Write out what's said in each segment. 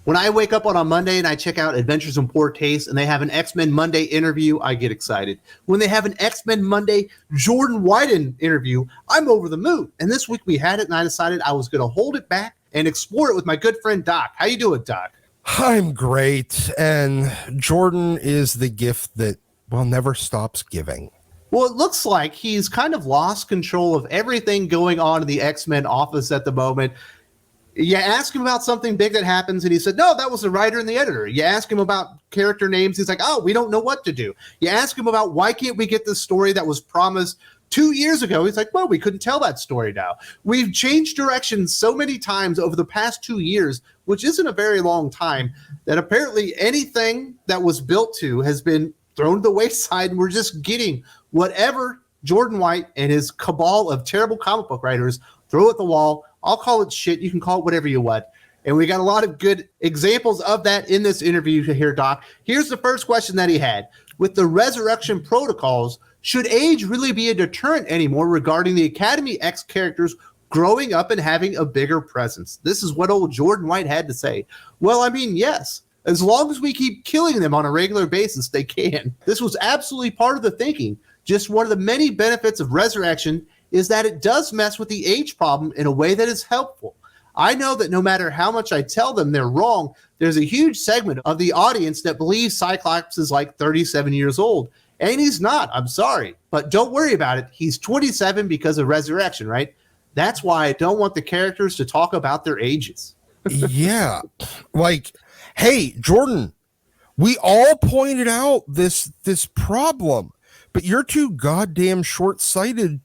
When I wake up on a Monday and I check out Adventures in Poor Taste and they have an X-Men Monday interview, I get excited. When they have an X-Men Monday Jordan Wyden interview, I'm over the moon. And this week we had it, and I decided I was going to hold it back and explore it with my good friend Doc. How you doing, Doc? I'm great. And Jordan is the gift that, well, never stops giving. Well, it looks like he's kind of lost control of everything going on in the X-Men office at the moment. You ask him about something big that happens, and he said, no, that was the writer and the editor. You ask him about character names, he's like, oh, we don't know what to do. You ask him about why can't we get this story that was promised 2 years ago? He's like, well, we couldn't tell that story now. We've changed directions so many times over the past 2 years, which isn't a very long time, that apparently anything that was built to has been thrown to the wayside, and we're just getting whatever Jordan White and his cabal of terrible comic book writers throw at the wall. I'll call it shit. You can call it whatever you want. And we got a lot of good examples of that in this interview here, Doc. Here's the first question that he had. With the resurrection protocols, should age really be a deterrent anymore regarding the Academy X characters growing up and having a bigger presence? This is what old Jordan White had to say. Well, I mean, yes. As long as we keep killing them on a regular basis, they can. This was absolutely part of the thinking. Just one of the many benefits of resurrection is that it does mess with the age problem in a way that is helpful. I know that no matter how much I tell them they're wrong, there's a huge segment of the audience that believes Cyclops is like 37 years old. And he's not, I'm sorry. But don't worry about it. He's 27 because of resurrection, right? That's why I don't want the characters to talk about their ages. Yeah. Like, hey, Jordan, we all pointed out this problem, but you're too goddamn short-sighted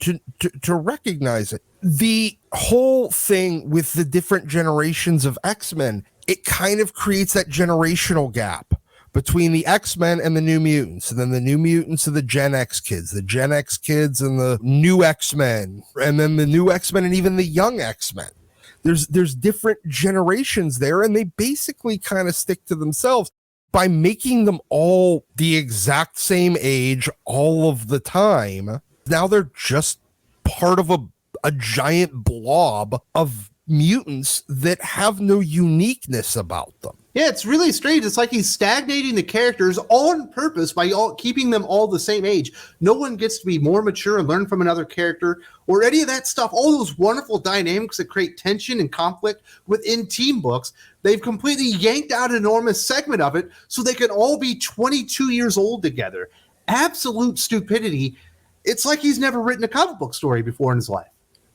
to recognize it. The whole thing with the different generations of X-Men, it kind of creates that generational gap between the X-Men and the New Mutants, and then the New Mutants and the Gen X kids and the new X-Men, and then the new X-Men and even the young X-Men. There's different generations there, and they basically kind of stick to themselves by making them all the exact same age all of the time. Now they're just part of a giant blob of mutants that have no uniqueness about them. Yeah, it's really strange. It's like he's stagnating the characters on purpose by keeping them all the same age. No one gets to be more mature and learn from another character or any of that stuff. All those wonderful dynamics that create tension and conflict within team books, they've completely yanked out an enormous segment of it so they can all be 22 years old together. Absolute stupidity. It's like he's never written a comic book story before in his life.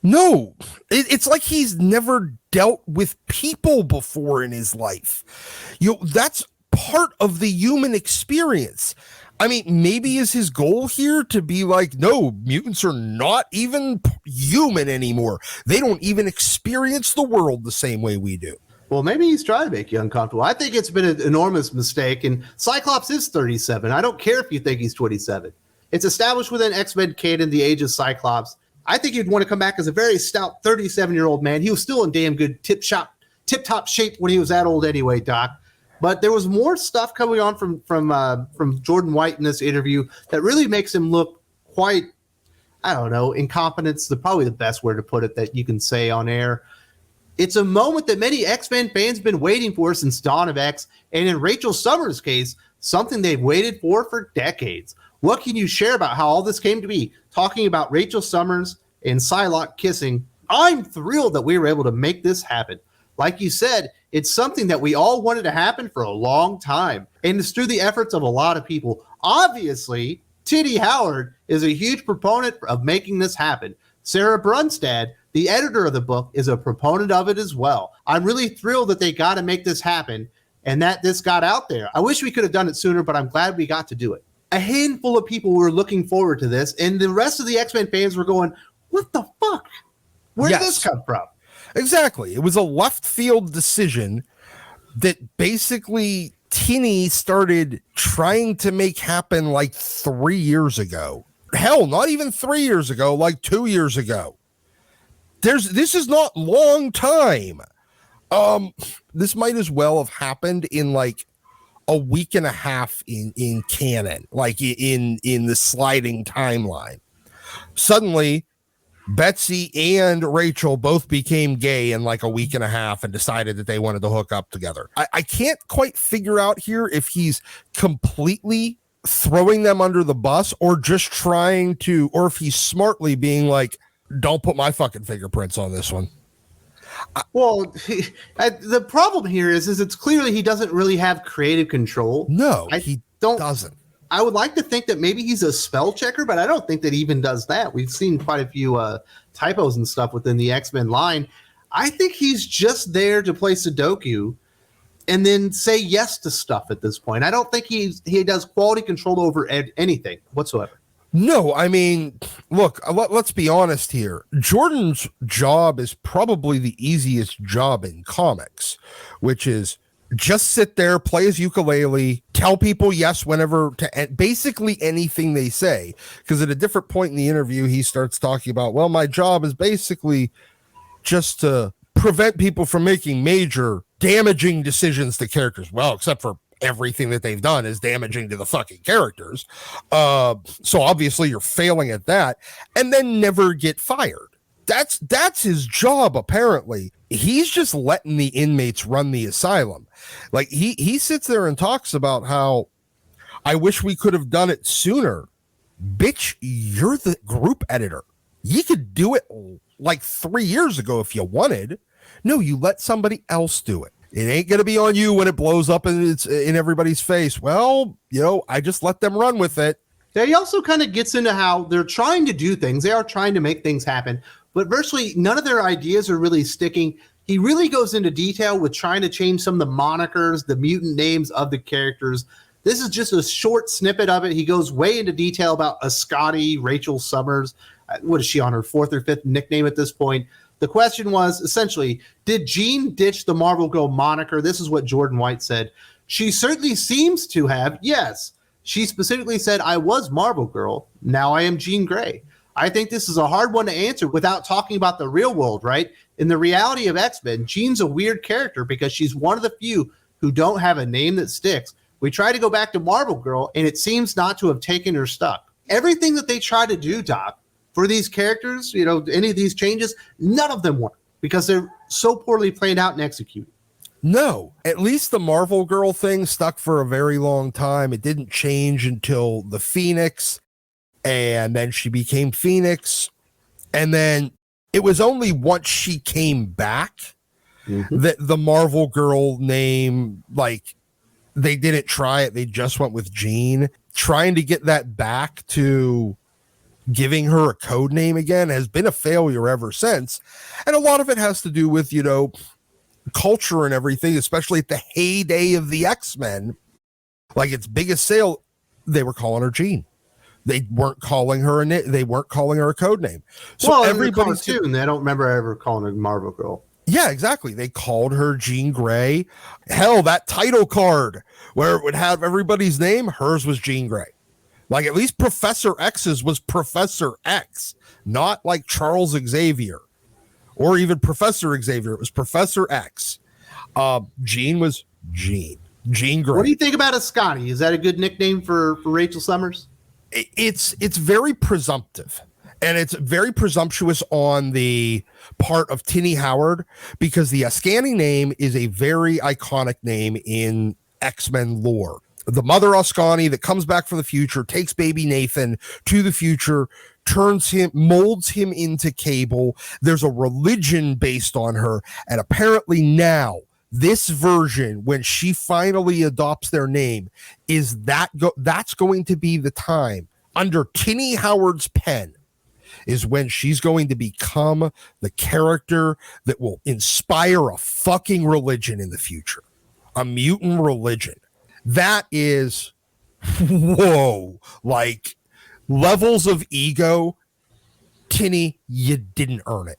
No, it's like he's never dealt with people before in his life. That's part of the human experience. I mean, maybe is his goal here to be like, no, mutants are not even human anymore. They don't even experience the world the same way we do. Well, maybe he's trying to make you uncomfortable. I think it's been an enormous mistake, and Cyclops is 37. I don't care if you think he's 27. It's established within X-Men canon the age of Cyclops. I think he'd want to come back as a very stout 37-year-old man. He was still in damn good tip-top shape when he was that old anyway, Doc. But there was more stuff coming on from Jordan White in this interview that really makes him look quite, I don't know, incompetence, probably the best word to put it that you can say on air. It's a moment that many X-Men fans have been waiting for since Dawn of X, and in Rachel Summers' case, something they've waited for decades. What can you share about how all this came to be? Talking about Rachel Summers and Psylocke kissing, I'm thrilled that we were able to make this happen. Like you said, it's something that we all wanted to happen for a long time, and it's through the efforts of a lot of people. Obviously, Titty Howard is a huge proponent of making this happen. Sarah Brunstad, the editor of the book, is a proponent of it as well. I'm really thrilled that they got to make this happen and that this got out there. I wish we could have done it sooner, but I'm glad we got to do it. A handful of people were looking forward to this, and the rest of the X-Men fans were going, what the fuck? Where did this come from? Exactly. It was a left field decision that basically Tinny started trying to make happen like 3 years ago. Hell, not even 3 years ago, like 2 years ago. This is not long time. This might as well have happened in like a week and a half in canon, like in the sliding timeline. Suddenly, Betsy and Rachel both became gay in like a week and a half and decided that they wanted to hook up together. I can't quite figure out here if he's completely throwing them under the bus or just trying to, or if he's smartly being like, don't put my fucking fingerprints on this one. Well, the problem here is it's clearly he doesn't really have creative control. No, he doesn't. I would like to think that maybe he's a spell checker, but I don't think that he even does that. We've seen quite a few typos and stuff within the X-Men line. I think he's just there to play Sudoku and then say yes to stuff at this point. I don't think he does quality control over anything whatsoever. No, I mean, look, let's be honest here. Jordan's job is probably the easiest job in comics, which is just sit there, play his ukulele, tell people yes whenever, basically anything they say. Because at a different point in the interview, he starts talking about, well, my job is basically just to prevent people from making major damaging decisions to characters. Well, except for everything that they've done is damaging to the fucking characters. So obviously you're failing at that, and then never get fired. That's his job, apparently. He's just letting the inmates run the asylum. Like he sits there and talks about how I wish we could have done it sooner. Bitch, you're the group editor. You could do it like 3 years ago if you wanted. No, you let somebody else do it. It ain't going to be on you when it blows up and it's in everybody's face. Well, I just let them run with it. Yeah, he also kind of gets into how they're trying to do things. They are trying to make things happen, but virtually none of their ideas are really sticking. He really goes into detail with trying to change some of the monikers, the mutant names of the characters. This is just a short snippet of it. He goes way into detail about Askani, Rachel Summers. What is she on her 4th or 5th nickname at this point? The question was essentially, did Jean ditch the Marvel Girl moniker? This is what Jordan White said. She certainly seems to have, yes. She specifically said, I was Marvel Girl. Now I am Jean Grey. I think this is a hard one to answer without talking about the real world, right? In the reality of X-Men, Jean's a weird character because she's one of the few who don't have a name that sticks. We try to go back to Marvel Girl, and it seems not to have taken her stuck. Everything that they try to do, Doc, for these characters, any of these changes, none of them work because they're so poorly planned out and executed. No, at least the Marvel Girl thing stuck for a very long time. It didn't change until the Phoenix, and then she became Phoenix. And then it was only once she came back that the Marvel Girl name, like, they didn't try it. They just went with Jean. Trying to get that back to giving her a code name again has been a failure ever since. And a lot of it has to do with, culture and everything, especially at the heyday of the X-Men. Like its biggest sale, they were calling her Jean. They weren't calling her a code name. So everybody's cartoon, they don't remember ever calling her Marvel Girl. Yeah, exactly. They called her Jean Grey. Hell, that title card where it would have everybody's name, hers was Jean Grey. Like at least Professor X's was Professor X, not like Charles Xavier or even Professor Xavier. It was Professor X. Jean was Jean Grey. What do you think about Askani? Is that a good nickname for Rachel Summers? It's very presumptive. And it's very presumptuous on the part of Tinny Howard because the Askani name is a very iconic name in X-Men lore. The mother Askani that comes back from the future, takes baby Nathan to the future, molds him into Cable. There's a religion based on her. And apparently now, this version, when she finally adopts their name, that's going to be the time under Tinny Howard's pen is when she's going to become the character that will inspire a fucking religion in the future. A mutant religion. That is, whoa, like levels of ego. Tinny, you didn't earn it.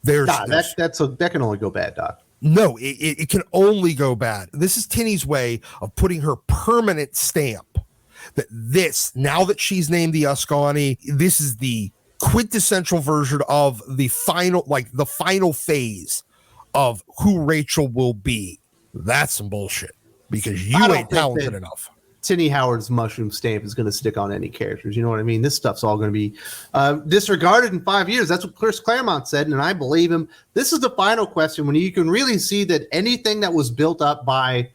That can only go bad, Doc. No, it can only go bad. This is Tinny's way of putting her permanent stamp that now that she's named the Askani, this is the quintessential version of the final phase of who Rachel will be. That's some bullshit because you ain't talented enough. Tinny Howard's mushroom stamp is going to stick on any characters. You know what I mean? This stuff's all going to be disregarded in 5 years. That's what Chris Claremont said, and I believe him. This is the final question when you can really see that anything that was built up by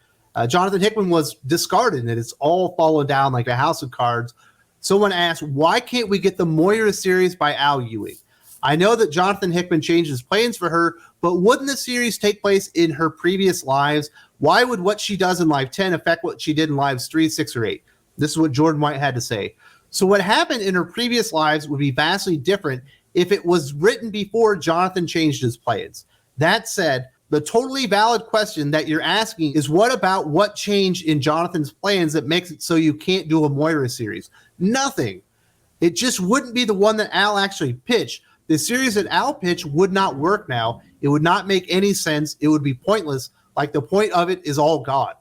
Jonathan Hickman was discarded, and it's all fallen down like a house of cards. Someone asked, why can't we get the Moira series by Al Ewing? I know that Jonathan Hickman changed his plans for her, but wouldn't the series take place in her previous lives? Why would what she does in Live 10 affect what she did in Lives 3, 6, or 8? This is what Jordan White had to say. So what happened in her previous lives would be vastly different if it was written before Jonathan changed his plans. That said, the totally valid question that you're asking is what about what changed in Jonathan's plans that makes it so you can't do a Moira series? Nothing. It just wouldn't be the one that Al actually pitched. The series that Al pitched would not work now. It would not make any sense. It would be pointless. Like the point of it is all gone.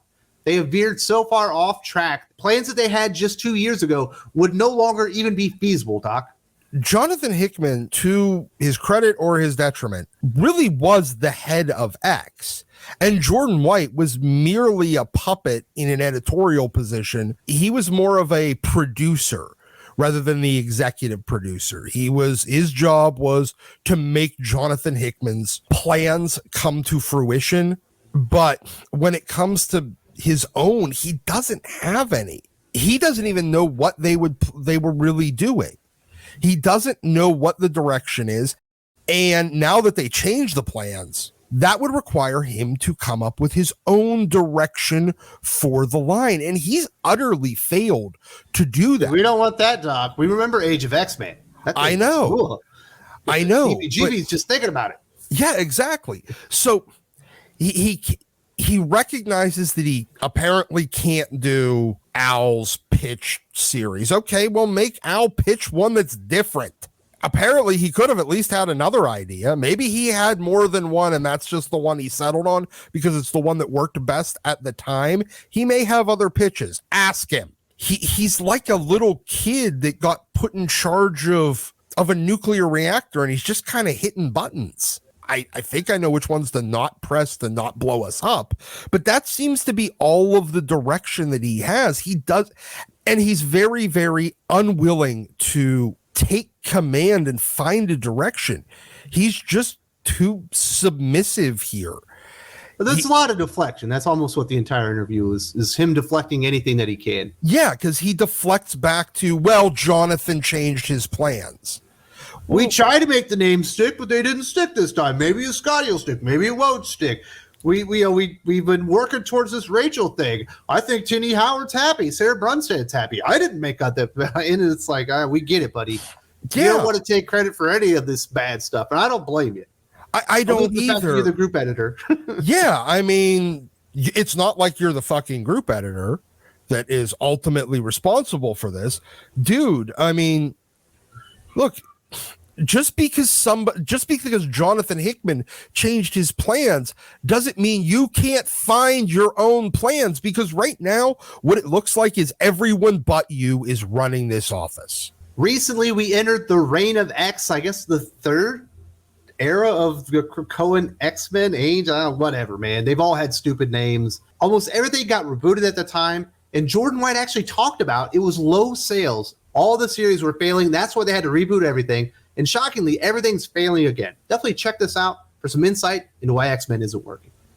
They have veered so far off track. Plans that they had just 2 years ago would no longer even be feasible, Doc. Jonathan Hickman, to his credit or his detriment, really was the head of X. And Jordan White was merely a puppet in an editorial position. He was more of a producer rather than the executive producer. His job was to make Jonathan Hickman's plans come to fruition. But when it comes to his own, he doesn't have any. He doesn't even know what they were really doing. He doesn't know what the direction is. And now that they changed the plans, that would require him to come up with his own direction for the line. And he's utterly failed to do that. We don't want that, Doc. We remember Age of X-Men. I know. Cool. I know. GB's just thinking about it. Yeah, exactly. So he recognizes that he apparently can't do Al's pitch series. Okay, well, make Al pitch one that's different. Apparently, he could have at least had another idea. Maybe he had more than one, and that's just the one he settled on because it's the one that worked best at the time. He may have other pitches. Ask him. He's like a little kid that got put in charge of a nuclear reactor, and he's just kind of hitting buttons. I think I know which ones to not press to not blow us up, but that seems to be all of the direction that he has. He does, and he's very, very unwilling to take command and find a direction. He's just too submissive here. But that's a lot of deflection. That's almost what the entire interview is him deflecting anything that he can. Yeah, because he deflects back to, well, Jonathan changed his plans. We tried to make the name stick, but they didn't stick this time. Maybe Askani will stick. Maybe it won't stick. We've been working towards this Rachel thing. I think Tinny Howard's happy. Sarah Brunstad's happy. I didn't make out that. And it's like, we get it, buddy. Yeah. You don't want to take credit for any of this bad stuff, and I don't blame you. I don't either. You're the group editor. Yeah, I mean, it's not like you're the fucking group editor that is ultimately responsible for this, dude. I mean, look. Just because Jonathan Hickman changed his plans doesn't mean you can't find your own plans, because right now what it looks like is everyone but you is running this office. Recently we entered the reign of X, I guess the third era of the Cohen X-Men age. Whatever, man. They've all had stupid names. Almost everything got rebooted at the time, and Jordan White actually talked about it was low sales. All the series were failing. That's why they had to reboot everything. And shockingly, everything's failing again. Definitely check this out for some insight into why X-Men isn't working.